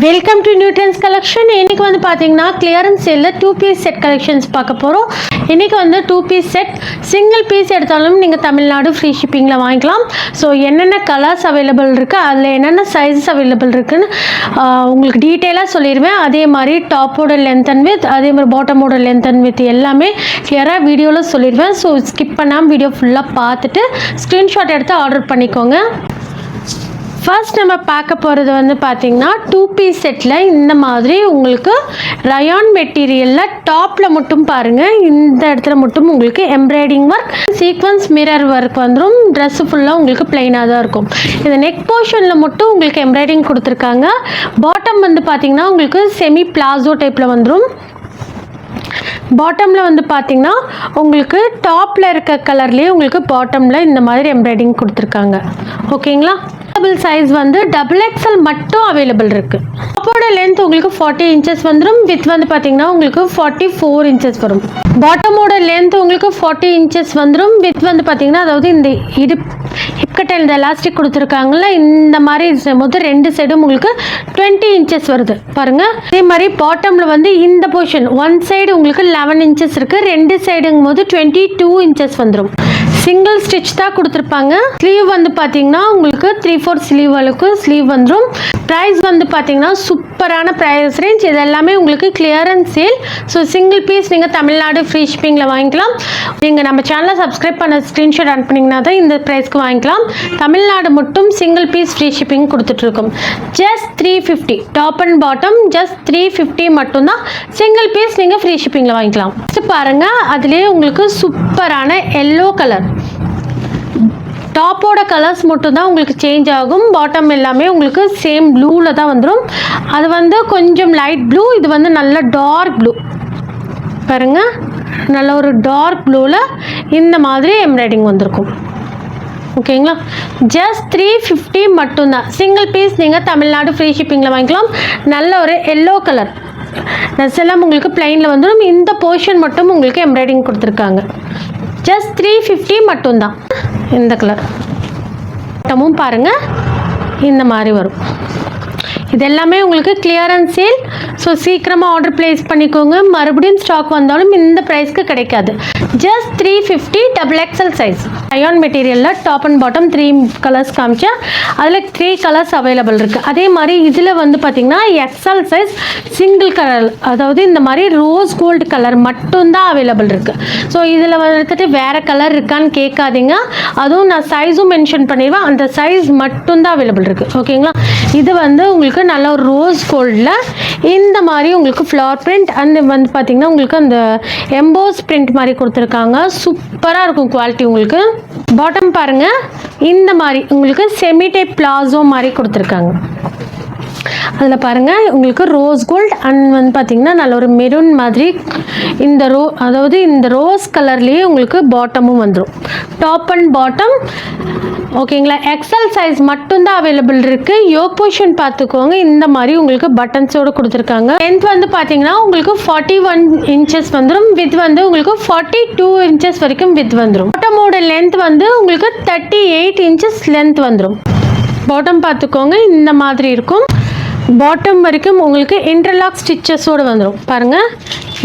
Welcome to new trends collection. இன்றைக்கி வந்து பார்த்தீங்கன்னா கிளியரன்ஸ் சேலில் 2 பீஸ் செட் கலெக்ஷன்ஸ் பார்க்க போகிறோம். இன்றைக்கி வந்து 2 பீஸ் செட் சிங்கிள் பீஸ் எடுத்தாலும் நீங்கள் தமிழ்நாடு ஃப்ரீ ஷிப்பிங்கில் வாங்கிக்கலாம். ஸோ என்னென்ன கலர்ஸ் அவைலபிள் இருக்குது, அதில் என்னென்ன சைஸஸ் அவைலபிள் இருக்குதுன்னு உங்களுக்கு டீட்டெயிலாக சொல்லிடுவேன். அதே மாதிரி டாப்போட லென்த் அண்ட் வித், அதே மாதிரி பாட்டமோட லென்த் அண்ட் வித் எல்லாமே கிளியராக வீடியோவில் சொல்லிடுவேன். ஸோ ஸ்கிப் பண்ணாமல் வீடியோ ஃபுல்லாக பார்த்துட்டு ஸ்க்ரீன்ஷாட் எடுத்து ஆர்டர் பண்ணிக்கோங்க. ஃபர்ஸ்ட் நம்ம பார்க்க போகிறது வந்து பார்த்திங்கன்னா 2 பீஸ் செட்டில் இந்த மாதிரி உங்களுக்கு ரயான் மெட்டீரியலில் டாப்பில் மட்டும் பாருங்கள், இந்த இடத்துல மட்டும் உங்களுக்கு embroidering work, sequins mirror work வந்துடும். ட்ரெஸ்ஸு ஃபுல்லாக உங்களுக்கு பிளைனாக தான் இருக்கும். இந்த நெக் போர்ஷனில் மட்டும் உங்களுக்கு எம்ப்ராய்டிங் கொடுத்துருக்காங்க. பாட்டம் வந்து பார்த்திங்கன்னா உங்களுக்கு செமி பிளாசோ டைப்பில் வந்துடும். பாட்டமில் வந்து பார்த்திங்கன்னா உங்களுக்கு டாப்பில் இருக்க கலர்லேயே உங்களுக்கு பாட்டமில் இந்த மாதிரி எம்ப்ராய்டிங் கொடுத்துருக்காங்க. ஓகேங்களா? சைஸ் வந்து XXL மட்டும் அவைலபிள் இருக்குது. டாப்போட லென்த் உங்களுக்கு 40 இன்ச்சஸ் வந்துடும். வித் வந்து பார்த்தீங்கன்னா உங்களுக்கு 44 இன்ச்சஸ் வரும். பாட்டமோட லென்த் உங்களுக்கு 40 இன்ச்சஸ் வந்துடும். வித் வந்து பார்த்தீங்கன்னா அதாவது இந்த ஹிப்கட்டைல் இந்த எலாஸ்டிக் கொடுத்துருக்காங்கல்ல, இந்த மாதிரி மொத்தம் 2 சைடும் உங்களுக்கு 20 இன்ச்சஸ் வருது பாருங்கள். அதே மாதிரி பாட்டமில் வந்து இந்த போர்ஷன் ஒன் சைடு உங்களுக்கு 11 இன்ச்சஸ் இருக்குது, 2 சைடுங்கும் போது 22 இன்ச்சஸ் வந்துடும். சிங்கிள் ஸ்டிச் தான் கொடுத்துருப்பாங்க. ஸ்லீவ் வந்து பார்த்தீங்கன்னா உங்களுக்கு 3/4 ஸ்லீவ் அளவுக்கு ஸ்லீவ் வந்துடும். ப்ரைஸ் வந்து பார்த்தீங்கன்னா சூப்பரான ப்ரைஸ் ரேஞ்ச். இது எல்லாமே உங்களுக்கு clearance sale. So single piece நீங்கள் தமிழ்நாடு ஃப்ரீ ஷிப்பிங்கில் வாங்கிக்கலாம். நீங்கள் நம்ம சேனலை சப்ஸ்கிரைப் பண்ண ஸ்க்ரீன்ஷாட் அனுப்புனீங்கன்னா தான் இந்த ப்ரைஸ்க்கு வாங்கிக்கலாம். தமிழ்நாடு மட்டும் சிங்கிள் பீஸ் ஃப்ரீ ஷிப்பிங் கொடுத்துட்ருக்கோம். Just 350 top and bottom, just 350 மட்டும்தான். சிங்கிள் பீஸ் நீங்கள் ஃப்ரீ ஷிப்பிங்கில் வாங்கிக்கலாம். பாருங்கள், அதுலேயே உங்களுக்கு சூப்பரான எல்லோ கலர், டாப்போட கலர்ஸ் மட்டும் தான் உங்களுக்கு சேஞ்ச் ஆகும். பாட்டம் எல்லாமே உங்களுக்கு சேம் ப்ளூவில் தான் வந்துடும். அது வந்து கொஞ்சம் லைட் ப்ளூ, இது வந்து நல்ல டார்க் ப்ளூ பாருங்கள். நல்ல ஒரு டார்க் ப்ளூவில் இந்த மாதிரி எம்ப்ராய்டிங் வந்திருக்கும். ஓகேங்களா? ஜஸ்ட் 350 மட்டும்தான். சிங்கிள் பீஸ் நீங்கள் தமிழ்நாடு ஃப்ரீ ஷிப்பிங்கில் வாங்கிக்கலாம். நல்ல ஒரு எல்லோ கலர் ட்ரெஸ் எல்லாம் உங்களுக்கு பிளைனில் வந்துடும். இந்த போர்ஷன் மட்டும் உங்களுக்கு எம்ப்ராய்டிங் கொடுத்துருக்காங்க. ஜஸ்ட் 350 மட்டும்தான். இந்த கலர் பாட்டமும் பாருங்கள் இந்த மாதிரி வரும். இது எல்லாமே உங்களுக்கு கிளியரன்ஸ் சேல். ஸோ சீக்கிரமாக ஆர்டர் ப்ளேஸ் பண்ணிக்கோங்க. மறுபடியும் ஸ்டாக் வந்தாலும் இந்த ப்ரைஸ்க்கு கிடைக்காது. Just 350 XXL size. ரயான் மெட்டீரியலில் டாப் அண்ட் பாட்டம் 3 கலர்ஸ் காமிச்சேன். அதில் 3 கலர்ஸ் அவைலபிள் இருக்குது. அதே மாதிரி இதில் வந்து பார்த்திங்கன்னா XL சைஸ் சிங்கிள் கலர், அதாவது இந்த மாதிரி ரோஸ் கோல்டு கலர் மட்டும்தான் அவைலபிள் இருக்குது. ஸோ இதில் வந்துட்டு வேறு கலர் இருக்கான்னு கேட்காதீங்க. அதுவும் நான் சைஸும் மென்ஷன் பண்ணிடுவேன். அந்த சைஸ் மட்டும்தான் அவைலபிள் இருக்குது. ஓகேங்களா? இது வந்து உங்களுக்கு நல்ல ஒரு ரோஸ் கோல்டில் இந்த மாதிரி உங்களுக்கு ஃப்ளவர் பிரிண்ட் அண்ட் வந்து பார்த்திங்கன்னா உங்களுக்கு அந்த எம்போஸ் பிரிண்ட் மாதிரி கொடுத்துருக்காங்க. சூப்பராக இருக்கும் குவாலிட்டி. உங்களுக்கு பாட்டம் பாருங்கள், இந்த மாதிரி உங்களுக்கு செமி டைப் பிளாசோ மாதிரி கொடுத்துருக்காங்க. அதில் பாருங்கள் உங்களுக்கு ரோஸ் கோல்ட் அண்ட் வந்து பார்த்திங்கன்னா நல்ல ஒரு மெரூன் மாதிரி இந்த அதாவது இந்த ரோஸ் கலர்லேயே உங்களுக்கு பாட்டமும் வந்துடும். டாப் அண்ட் பாட்டம் ஓகேங்களா? XL சைஸ் மட்டும்தான் அவைலபிள் இருக்குது. யோக் போர்ஷன் பார்த்துக்கோங்க, இந்த மாதிரி உங்களுக்கு பட்டன்ஸோடு கொடுத்துருக்காங்க. லென்த் வந்து பார்த்தீங்கன்னா உங்களுக்கு 41 இன்ச்சஸ் வந்துடும். வித் வந்து உங்களுக்கு 42 இன்ச்சஸ் வரைக்கும் வித் வந்துடும். பாட்டமோட லென்த் வந்து உங்களுக்கு 38 இன்ச்சஸ் லென்த் வந்துடும். பாட்டம் பார்த்துக்கோங்க, இந்த மாதிரி இருக்கும். பாட்டம் வரைக்கும் உங்களுக்கு இன்டர்லாக் ஸ்டிச்சஸோடு வந்துடும். பாருங்கள்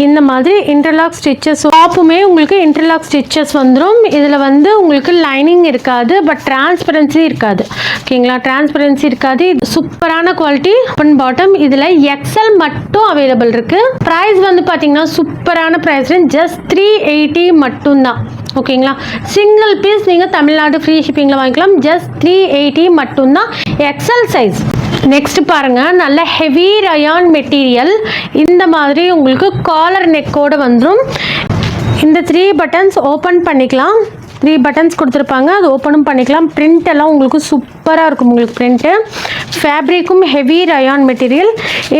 இந்த மாதிரி இன்டர்லாக் ஸ்டிச்சஸ். டாப்புமே உங்களுக்கு இன்டர்லாக் ஸ்டிச்சஸ் வந்துடும். இதில் வந்து உங்களுக்கு லைனிங் இருக்காது, பட் டிரான்ஸ்பரன்சி இருக்காது. ஓகேங்களா? டிரான்ஸ்பரன்சி இருக்காது. இது சூப்பரான குவாலிட்டி. அண்ட் பாட்டம் இதில் XL மட்டும் அவைலபிள் இருக்குது. ப்ரைஸ் வந்து பார்த்தீங்கன்னா சூப்பரான ப்ரைஸ் ரேஞ்ச். ஜஸ்ட் 380 மட்டும்தான். ஓகேங்களா? சிங்கிள் பீஸ் நீங்கள் தமிழ்நாடு ஃப்ரீ ஷிப்பிங்கில் வாங்கிக்கலாம். ஜஸ்ட் 380 மட்டும்தான். XL size. நெக்ஸ்ட் பாருங்கள், நல்ல ஹெவி ரயான் மெட்டீரியல். இந்த மாதிரி உங்களுக்கு காலர் நெக்கோடு வந்துடும். இந்த 3 பட்டன்ஸ் ஓப்பன் பண்ணிக்கலாம். 3 பட்டன்ஸ் கொடுத்துருப்பாங்க, அது ஓப்பனும் பண்ணிக்கலாம். பிரிண்ட் எல்லாம் உங்களுக்கு சூப்பராக இருக்கும். உங்களுக்கு பிரிண்ட்டு ஃபேப்ரிக்கும் ஹெவி ரயான் மெட்டீரியல்,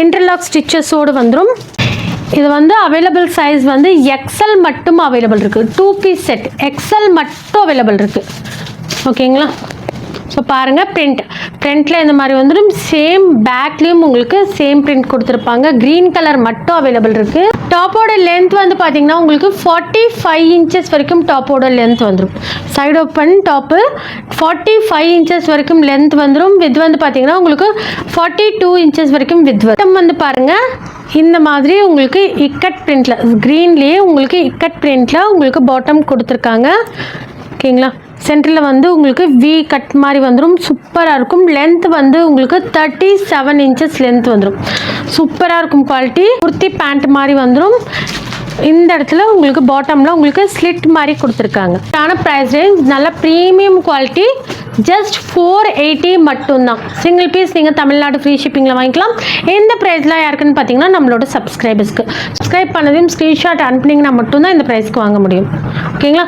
இன்டர்லாக் ஸ்டிச்சஸோடு வந்துடும். இது வந்து அவைலபிள் சைஸ் வந்து XL மட்டும் அவைலபிள் இருக்குது. 2 பீஸ் செட் XL மட்டும் அவைலபிள் இருக்குது. ஓகேங்களா? ஸோ பாருங்கள் ஃப்ரண்ட்டில் இந்த மாதிரி வந்துடும். சேம் பேக்லேயும் உங்களுக்கு சேம் பிரிண்ட் கொடுத்துருப்பாங்க. க்ரீன் கலர் மட்டும் அவைலபிள் இருக்குது. டாப்போட லென்த் வந்து பார்த்தீங்கன்னா உங்களுக்கு 45 இன்ச்சஸ் வரைக்கும் டாப்போட லென்த் வந்துடும். சைடு ஓப்பன் டாப்பு 45 இன்ச்சஸ் வரைக்கும் லென்த் வந்துடும். வித் வந்து பார்த்தீங்கன்னா உங்களுக்கு 42 இன்ச்சஸ் வரைக்கும் வித் வந்து பாருங்கள். இந்த மாதிரி உங்களுக்கு இக்கட் பிரிண்டில் க்ரீன்லேயே உங்களுக்கு இக்கட் பிரிண்டில் உங்களுக்கு பாட்டம் கொடுத்துருக்காங்க. ஓகேங்களா? சென்டரில் வந்து உங்களுக்கு வி கட் மாதிரி வந்துடும். சூப்பராக இருக்கும். லென்த் வந்து உங்களுக்கு 37 இன்ச்சஸ் லென்த் வந்துடும். சூப்பராக இருக்கும் குவாலிட்டி. குர்த்தி பேண்ட் மாதிரி வந்துடும். இந்த இடத்துல உங்களுக்கு பாட்டமில் உங்களுக்கு ஸ்லிட் மாதிரி கொடுத்துருக்காங்க. ப்ரைஸ் ரேஞ்ச் நல்ல ப்ரீமியம் குவாலிட்டி. ஜஸ்ட் 480 மட்டும்தான். சிங்கிள் பீஸ் நீங்கள் தமிழ்நாடு ஃப்ரீ ஷிப்பிங்கில் வாங்கிக்கலாம். எந்த ப்ரைஸ்லாம் யாருக்குன்னு பார்த்தீங்கன்னா நம்மளோட சப்ஸ்கிரைபர்ஸ்க்கு. சப்ஸ்கிரைப் பண்ணதையும் ஸ்க்ரீன்ஷாட் அனுப்புனீங்கன்னா மட்டும்தான் இந்த ப்ரைஸ்க்கு வாங்க முடியும். ஓகேங்களா?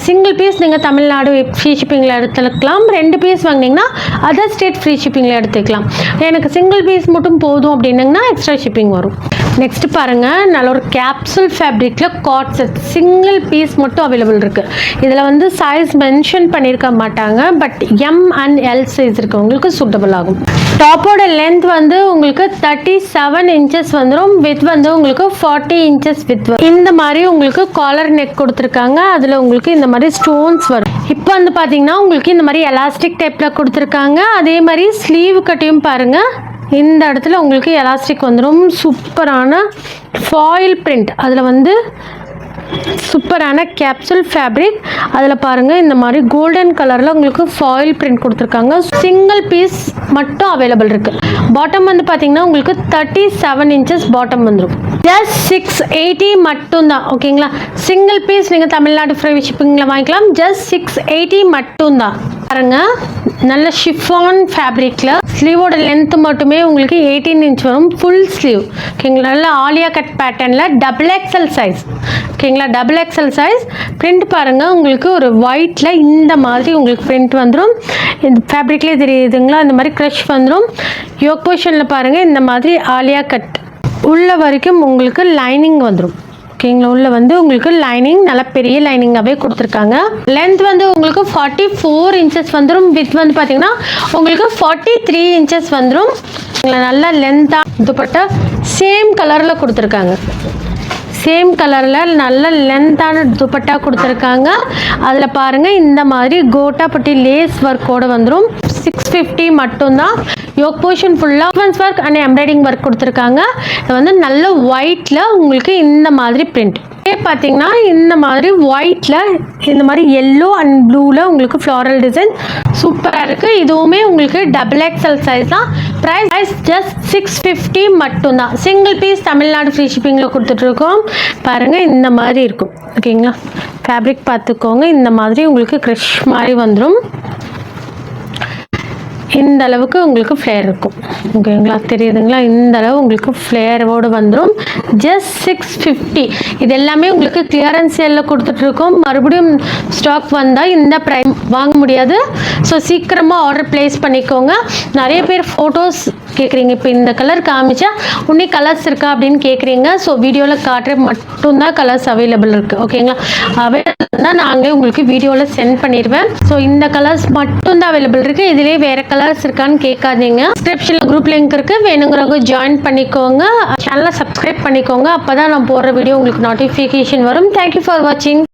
சிங்கிள் பீஸ் நீங்கள் தமிழ்நாடு ஃப்ரீ ஷிப்பிங்கில் எடுத்துக்கலாம். 2 பீஸ் வாங்கினீங்கன்னா அதர் ஸ்டேட் ஃப்ரீ ஷிப்பிங்கில் எடுத்துக்கலாம். எனக்கு சிங்கிள் பீஸ் மட்டும் போதும் அப்படின்னிங்கன்னா எக்ஸ்ட்ரா ஷிப்பிங் வரும். நெக்ஸ்ட் பாருங்கள், நல்ல ஒரு கேப்சூல் ஃபேப்ரிக்கில் காட் செட் சிங்கிள் பீஸ் மட்டும் அவைலபிள் இருக்குது. இதில் வந்து சைஸ் மென்ஷன் பண்ணியிருக்க மாட்டாங்க. But M and L size இருக்கவங்களுக்கு சூட்டபிள் ஆகும். டாப்போட லென்த் வந்து உங்களுக்கு 37 இன்ச்சஸ் வந்துடும். வித் வந்து உங்களுக்கு 40 இன்ச்சஸ் வித் வரும். இந்த மாதிரி உங்களுக்கு காலர் நெக் கொடுத்துருக்காங்க. அதில் உங்களுக்கு இந்த மாதிரி ஸ்டோன்ஸ் வரும். இப்போ வந்து பார்த்தீங்கன்னா உங்களுக்கு இந்த மாதிரி எலாஸ்டிக் டைப்பில் கொடுத்துருக்காங்க. அதே மாதிரி ஸ்லீவ் கட்டையும் பாருங்கள். இந்த இடத்துல உங்களுக்கு எலாஸ்டிக் வந்துடும். சூப்பரான ஃபாயில் பிரிண்ட். அதில் வந்து சூப்பரான கேப்சூல் ஃபேப்ரிக். அதில் பாருங்கள் இந்த மாதிரி கோல்டன் கலரில் உங்களுக்கு ஃபாயில் பிரிண்ட் கொடுத்துருக்காங்க. சிங்கிள் பீஸ் மட்டும் அவைலபிள் இருக்குது. பாட்டம் வந்து பார்த்தீங்கன்னா உங்களுக்கு 37 இன்ச்சஸ் பாட்டம் வந்துடும். ஜஸ்ட் 680 மட்டும்தான். ஓகேங்களா? சிங்கிள் பீஸ் நீங்கள் தமிழ்நாடு ஃப்ரீ ஷிப்பிங்கில் வாங்கிக்கலாம். ஜஸ்ட் 680 மட்டும்தான். பாருங்க, நல்ல ஷிஃபான் ஃபேப்ரிக்கில் ஸ்லீவோட லென்த்து மட்டுமே உங்களுக்கு 18 இன்ச் வரும். Full sleeve. ஓகேங்களா? நல்ல ஆலியா கட் பேட்டர்னில் XXL சைஸ். ஓகேங்களா? XXL size. பிரிண்ட் பாருங்கள், உங்களுக்கு ஒரு ஒயிட்டில் இந்த மாதிரி உங்களுக்கு பிரிண்ட் வந்துடும். இந்த ஃபேப்ரிக்லேயே தெரியுதுங்களா? இந்த மாதிரி க்ரஷ் வந்துடும். யோக் போர்ஷனில் பாருங்கள் இந்த மாதிரி ஆலியா கட் உள்ள வரைக்கும் உங்களுக்கு லைனிங் வந்துடும். ஓகேங்களா? உள்ள வந்து உங்களுக்கு லைனிங் நல்ல பெரிய லைனிங்காகவே கொடுத்துருக்காங்க. லென்த் வந்து உங்களுக்கு 44 இன்ச்சஸ் வந்துடும். வித் வந்து பார்த்தீங்கன்னா உங்களுக்கு 43 இன்ச்சஸ் வந்துடும். நல்ல லென்த்தாக துப்பட்டா சேம் கலரில் கொடுத்துருக்காங்க. சேம் கலரில் நல்ல லென்த்தான துப்பட்டா கொடுத்துருக்காங்க. அதில் பாருங்கள் இந்த மாதிரி கோட்டாப்பட்டி லேஸ் ஒர்க்கோடு வந்துடும். 650 மட்டும்தான். யோக் போர்ஷன் ஃபுல்லாக sequins work and embroidering work கொடுத்துருக்காங்க. இது வந்து நல்ல ஒயிட்டில் உங்களுக்கு இந்த மாதிரி பிரிண்ட் பார்த்தீங்கன்னா இந்த மாதிரி ஒயிட்டில் இந்த மாதிரி எல்லோ அண்ட் ப்ளூவில் உங்களுக்கு ஃப்ளாரல் டிசைன் சூப்பராக இருக்குது. இதுவுமே உங்களுக்கு XXL சைஸ் தான். ப்ரைஸ் ஜஸ்ட் 650 மட்டும்தான். சிங்கிள் பீஸ் தமிழ்நாடு ஃப்ரீ ஷிப்பிங்கில் கொடுத்துட்ருக்கோம். பாருங்கள் இந்த மாதிரி இருக்கும். ஓகேங்களா? ஃபேப்ரிக் பார்த்துக்கோங்க. இந்த மாதிரி உங்களுக்கு க்ரஷ் மாதிரி வந்துடும். இந்த அளவுக்கு உங்களுக்கு ஃப்ளேர் இருக்கும். ஓகேங்களா? தெரியுதுங்களா? இந்த அளவு உங்களுக்கு ஃப்ளேரோடு வந்துடும். ஜஸ்ட் 650. இது எல்லாமே உங்களுக்கு கிளியரன்ஸ் சேலில் கொடுத்துட்ருக்கோம். மறுபடியும் ஸ்டாக் வந்தால் இந்த ப்ரைஸ் வாங்க முடியாது. ஸோ சீக்கிரமாக ஆர்டர் ப்ளேஸ் பண்ணிக்கோங்க. நிறைய பேர் ஃபோட்டோஸ் கேட்குறீங்க. இப்போ இந்த கலர் காமிச்சா இன்னும் கலர்ஸ் இருக்கா அப்படின்னு கேட்குறீங்க. ஸோ வீடியோவில் காட்டுற மட்டும்தான் கலர்ஸ் அவைலபிள் இருக்குது. ஓகேங்களா? அவைலபிள் தான் நாங்களே உங்களுக்கு வீடியோவில் சென்ட் பண்ணிடுவேன். ஸோ இந்த கலர்ஸ் மட்டும்தான் அவைலபிள் இருக்குது. இதிலே வேறு கலர்ஸ் இருக்கான்னு கேட்காதீங்க. டிஸ்கிரிப்ஷனில் குரூப் லிங்க் இருக்குது. வேணுங்கிறவங்க ஜாயின் பண்ணிக்கோங்க. சேனலை சப்ஸ்கிரைப் பண்ணிக்கோங்க. அப்போ தான் நான் போடுற வீடியோ உங்களுக்கு நோட்டிஃபிகேஷன் வரும். தேங்க்யூ ஃபார் வாட்சிங்.